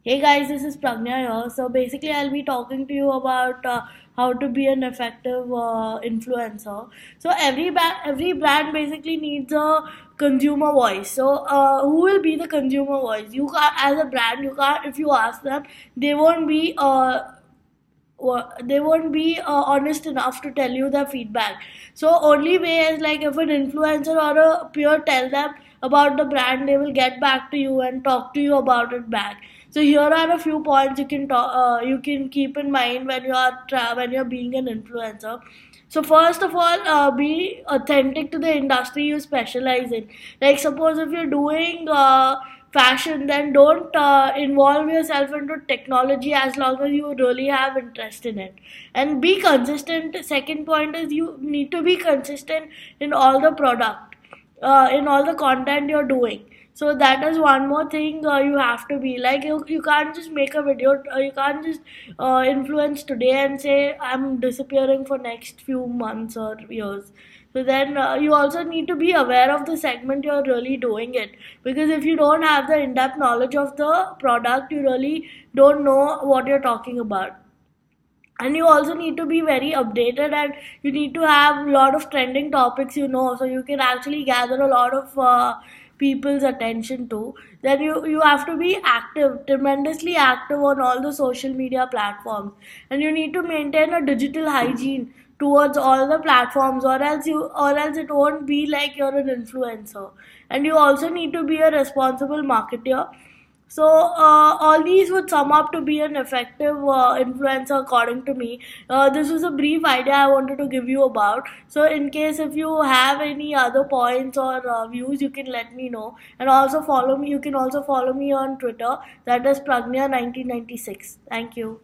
Hey guys, this is Pragnya here. So basically, I'll be talking to you about how to be an effective influencer. So every brand basically needs a consumer voice. So who will be the consumer voice? You can't, as a brand, you can't. If you ask them, they won't be honest enough to tell you the feedback. So only way is like if an influencer or a peer tell them about the brand, they will get back to you and talk to you about it back. So here are a few points you can keep in mind when when you're being an influencer. So first of all, be authentic to the industry you specialize in. Like suppose if you're doing fashion, then don't involve yourself into technology as long as you really have interest in it, and be consistent. Second point is you need to be consistent in all the product, in all the content you're doing. So that is one more thing you have to be like, you can't just make a video, you can't just influence today and say I'm disappearing for next few months or years. So then you also need to be aware of the segment you're really doing it, because if you don't have the in-depth knowledge of the product, you really don't know what you're talking about. And you also need to be very updated, and you need to have a lot of trending topics, so you can actually gather a lot of people's attention too. Then you have to be active, tremendously active on all the social media platforms, and you need to maintain a digital hygiene towards all the platforms, or else it won't be like you're an influencer. And you also need to be a responsible marketer. So all these would sum up to be an effective influencer according to me. This was a brief idea I wanted to give you about. So in case if you have any other points or views, you can let me know. And also follow me. You can also follow me on Twitter. That is Pragnya 1996. Thank you.